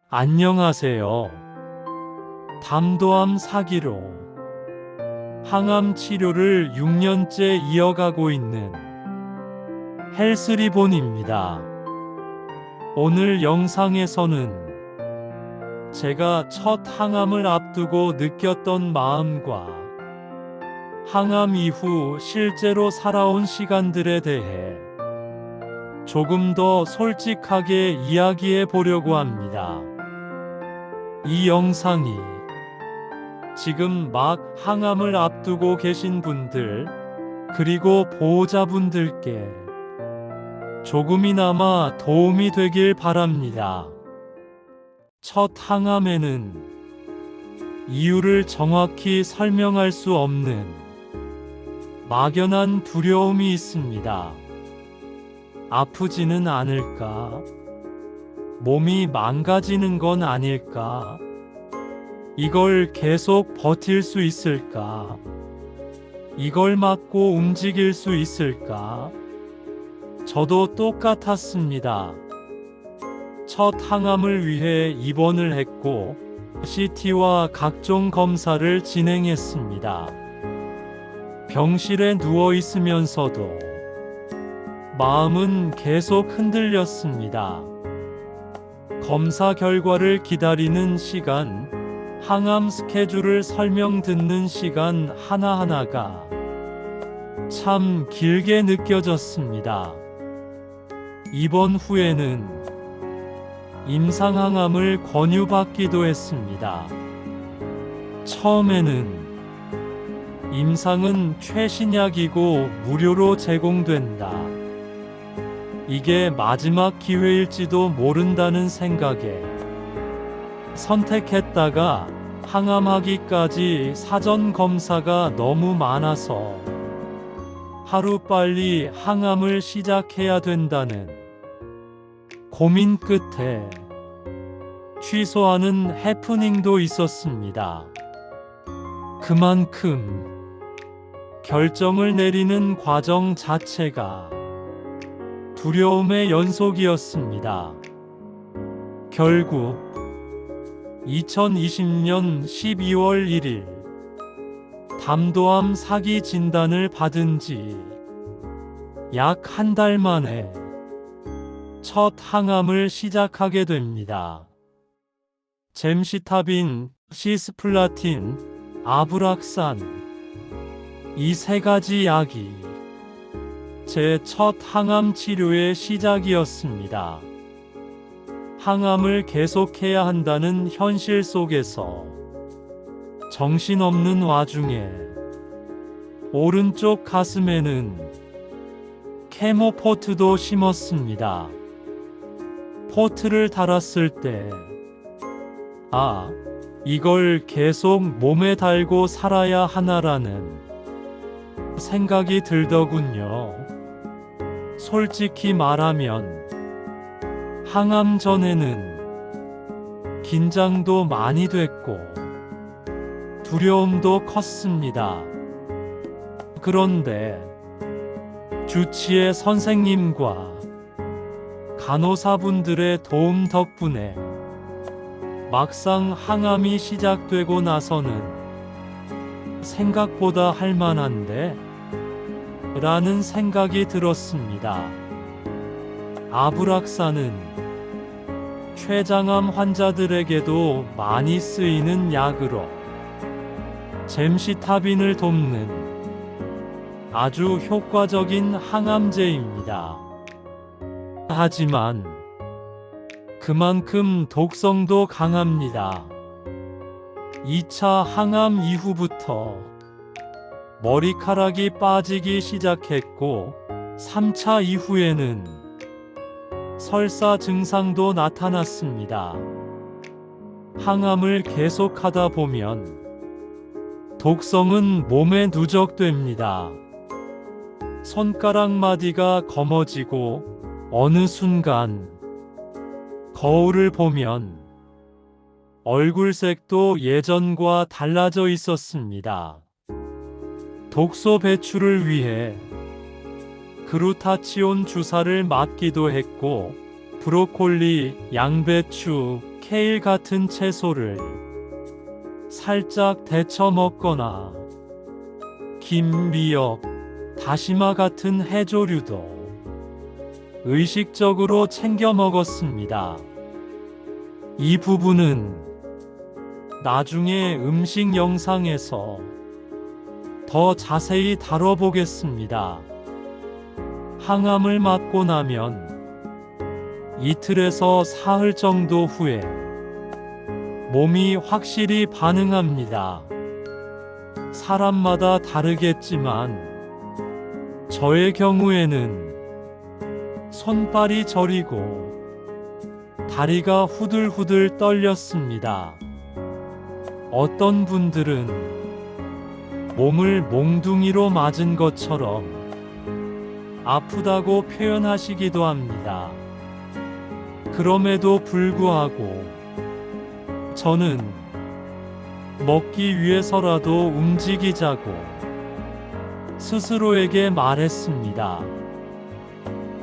안녕하세요. 담도암 사기로 항암 치료를 6년째 이어가고 있는 헬스리본입니다. 오늘 영상에서는 제가 첫 항암을 앞두고 느꼈던 마음과 항암 이후 실제로 살아온 시간들에 대해 조금 더 솔직하게 이야기해 보려고 합니다. 이 영상이 지금 막 항암을 앞두고 계신 분들, 그리고 보호자분들께 조금이나마 도움이 되길 바랍니다. 첫 항암에는 이유를 정확히 설명할 수 없는 막연한 두려움이 있습니다. 아프지는 않을까? 몸이 망가지는 건 아닐까? 이걸 계속 버틸 수 있을까? 이걸 맞고 움직일 수 있을까? 저도 똑같았습니다. 첫 항암을 위해 입원을 했고 CT와 각종 검사를 진행했습니다. 병실에 누워 있으면서도 마음은 계속 흔들렸습니다. 검사 결과를 기다리는 시간, 항암 스케줄을 설명 듣는 시간 하나하나가 참 길게 느껴졌습니다. 입원 후에는 임상항암을 권유받기도 했습니다. 처음에는 임상은 최신약이고 무료로 제공된다. 이게 마지막 기회일지도 모른다는 생각에 선택했다가 항암하기까지 사전 검사가 너무 많아서 하루빨리 항암을 시작해야 된다는 고민 끝에 취소하는 해프닝도 있었습니다. 그만큼 결정을 내리는 과정 자체가 두려움의 연속이었습니다. 결국 2020년 12월 1일 담도암 사기 진단을 받은 지 약 한 달 만에 첫 항암을 시작하게 됩니다. 젬시타빈, 시스플라틴, 아브락산, 이 세 가지 약이 제 첫 항암 치료의 시작이었습니다. 항암을 계속해야 한다는 현실 속에서 정신없는 와중에 오른쪽 가슴에는 케모포트도 심었습니다. 포트를 달았을 때, 이걸 계속 몸에 달고 살아야 하나라는 생각이 들더군요. 솔직히 말하면 항암 전에는 긴장도 많이 됐고 두려움도 컸습니다. 그런데 주치의 선생님과 간호사분들의 도움 덕분에 막상 항암이 시작되고 나서는 생각보다 할만한데? 라는 생각이 들었습니다. 아브락산은 췌장암 환자들에게도 많이 쓰이는 약으로 젬시타빈을 돕는 아주 효과적인 항암제입니다. 하지만 그만큼 독성도 강합니다. 2차 항암 이후부터 머리카락이 빠지기 시작했고 3차 이후에는 설사 증상도 나타났습니다. 항암을 계속하다 보면 독성은 몸에 누적됩니다. 손가락 마디가 검어지고 어느 순간 거울을 보면 얼굴색도 예전과 달라져 있었습니다. 독소 배출을 위해 그루타치온 주사를 맞기도 했고 브로콜리, 양배추, 케일 같은 채소를 살짝 데쳐 먹거나 김, 미역, 다시마 같은 해조류도 의식적으로 챙겨 먹었습니다. 이 부분은 나중에 음식 영상에서 더 자세히 다뤄보겠습니다. 항암을 맞고 나면 이틀에서 사흘 정도 후에 몸이 확실히 반응합니다. 사람마다 다르겠지만 저의 경우에는 손발이 저리고 다리가 후들후들 떨렸습니다. 어떤 분들은 몸을 몽둥이로 맞은 것처럼 아프다고 표현하시기도 합니다. 그럼에도 불구하고 저는 먹기 위해서라도 움직이자고 스스로에게 말했습니다.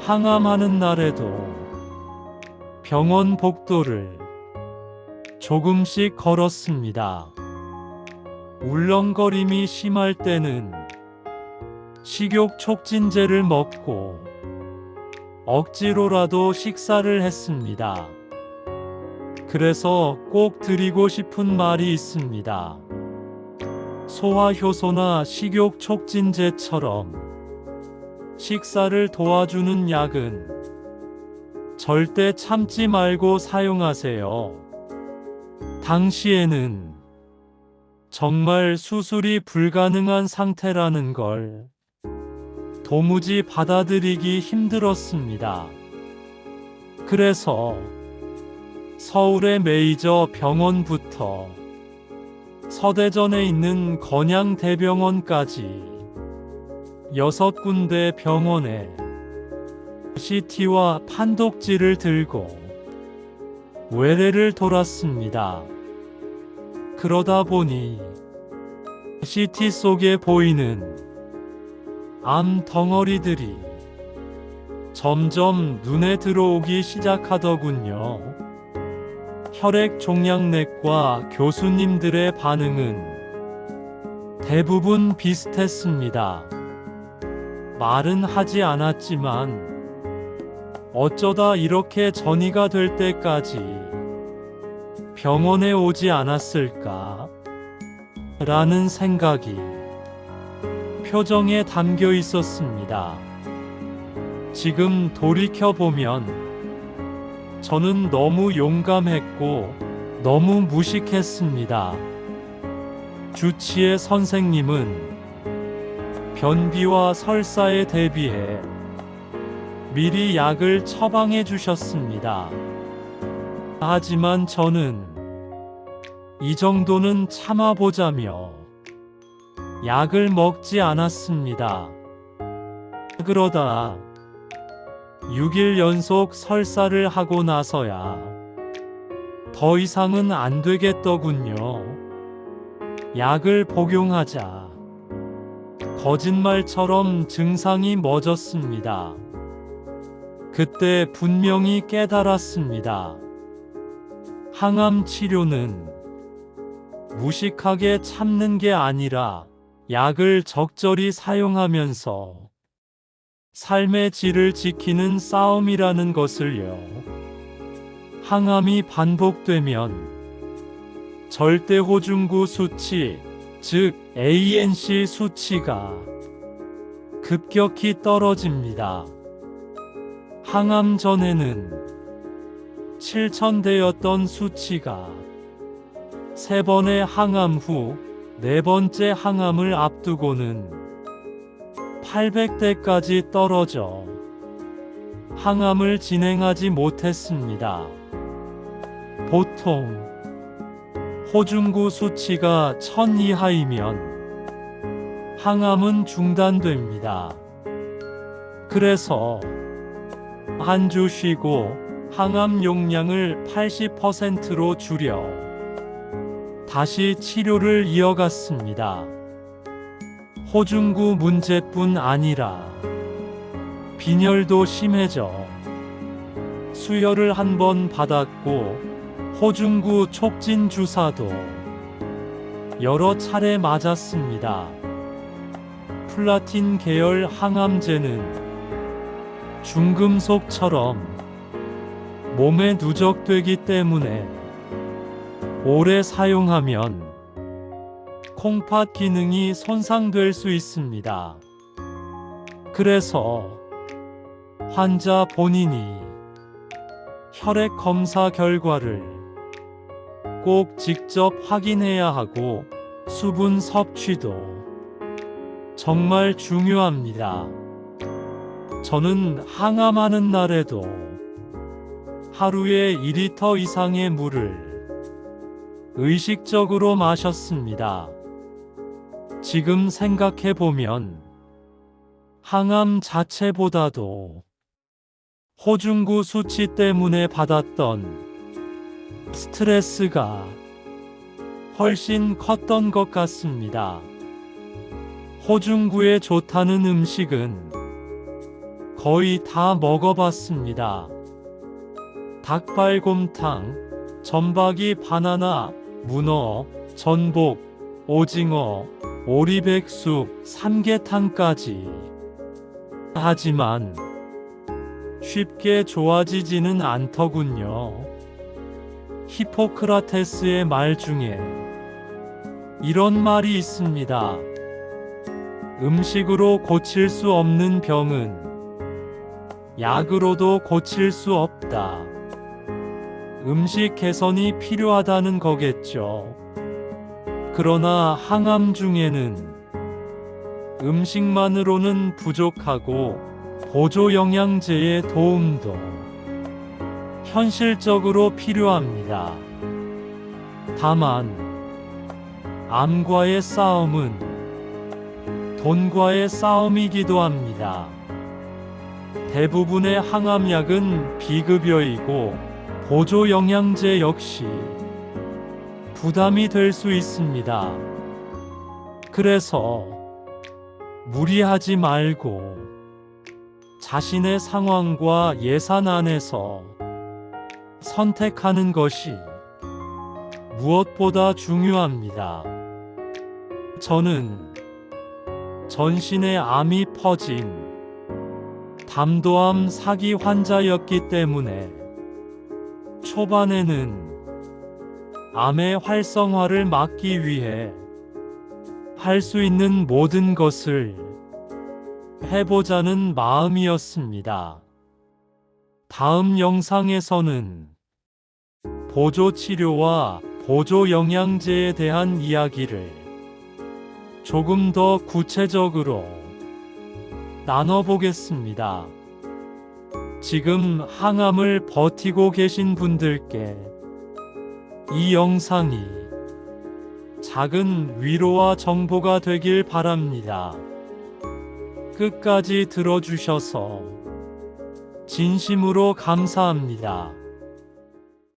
항암하는 날에도 병원 복도를 조금씩 걸었습니다. 울렁거림이 심할 때는 식욕 촉진제를 먹고 억지로라도 식사를 했습니다. 그래서 꼭 드리고 싶은 말이 있습니다. 소화효소나 식욕 촉진제처럼 식사를 도와주는 약은 절대 참지 말고 사용하세요. 당시에는 정말 수술이 불가능한 상태라는 걸 도무지 받아들이기 힘들었습니다. 그래서 서울의 메이저 병원부터 서대전에 있는 건양대병원까지 6군데 병원에 CT와 판독지를 들고 외래를 돌았습니다. 그러다 보니 CT 속에 보이는 암 덩어리들이 점점 눈에 들어오기 시작하더군요. 혈액종양내과 교수님들의 반응은 대부분 비슷했습니다. 말은 하지 않았지만 어쩌다 이렇게 전이가 될 때까지 병원에 오지 않았을까? 라는 생각이 표정에 담겨 있었습니다. 지금 돌이켜보면 저는 너무 용감했고 너무 무식했습니다. 주치의 선생님은 변비와 설사에 대비해 미리 약을 처방해 주셨습니다. 하지만 저는 이 정도는 참아보자며 약을 먹지 않았습니다. 그러다 6일 연속 설사를 하고 나서야 더 이상은 안 되겠더군요. 약을 복용하자 거짓말처럼 증상이 멎었습니다. 그때 분명히 깨달았습니다. 항암 치료는 무식하게 참는 게 아니라 약을 적절히 사용하면서 삶의 질을 지키는 싸움이라는 것을요. 항암이 반복되면 절대 호중구 수치, 즉 ANC 수치가 급격히 떨어집니다. 항암 전에는 7,000대였던 수치가 3번의 항암 후 4번째 항암을 앞두고는 800대까지 떨어져 항암을 진행하지 못했습니다. 보통 호중구 수치가 1000 이하이면 항암은 중단됩니다. 그래서 한 주 쉬고 항암 용량을 80%로 줄여 다시 치료를 이어갔습니다. 호중구 문제뿐 아니라 빈혈도 심해져 수혈을 한 번 받았고 호중구 촉진 주사도 여러 차례 맞았습니다. 플라틴 계열 항암제는 중금속처럼 몸에 누적되기 때문에 오래 사용하면 콩팥 기능이 손상될 수 있습니다. 그래서 환자 본인이 혈액 검사 결과를 꼭 직접 확인해야 하고 수분 섭취도 정말 중요합니다. 저는 항암하는 날에도 하루에 2리터 이상의 물을 의식적으로 마셨습니다. 지금 생각해보면 항암 자체보다도 호중구 수치 때문에 받았던 스트레스가 훨씬 컸던 것 같습니다. 호중구에 좋다는 음식은 거의 다 먹어봤습니다. 닭발곰탕, 전박이 바나나, 문어, 전복, 오징어, 오리백숙, 삼계탕까지. 하지만 쉽게 좋아지지는 않더군요. 히포크라테스의 말 중에 이런 말이 있습니다. 음식으로 고칠 수 없는 병은 약으로도 고칠 수 없다. 음식 개선이 필요하다는 거겠죠. 그러나 항암 중에는 음식만으로는 부족하고 보조 영양제의 도움도 현실적으로 필요합니다. 다만 암과의 싸움은 돈과의 싸움이기도 합니다. 대부분의 항암약은 비급여이고 보조 영양제 역시 부담이 될 수 있습니다. 그래서 무리하지 말고 자신의 상황과 예산 안에서 선택하는 것이 무엇보다 중요합니다. 저는 전신에 암이 퍼진 담도암 사기 환자였기 때문에 초반에는 암의 활성화를 막기 위해 할 수 있는 모든 것을 해보자는 마음이었습니다. 다음 영상에서는 보조 치료와 보조 영양제에 대한 이야기를 조금 더 구체적으로 나눠보겠습니다. 지금 항암을 버티고 계신 분들께 이 영상이 작은 위로와 정보가 되길 바랍니다. 끝까지 들어주셔서 진심으로 감사합니다.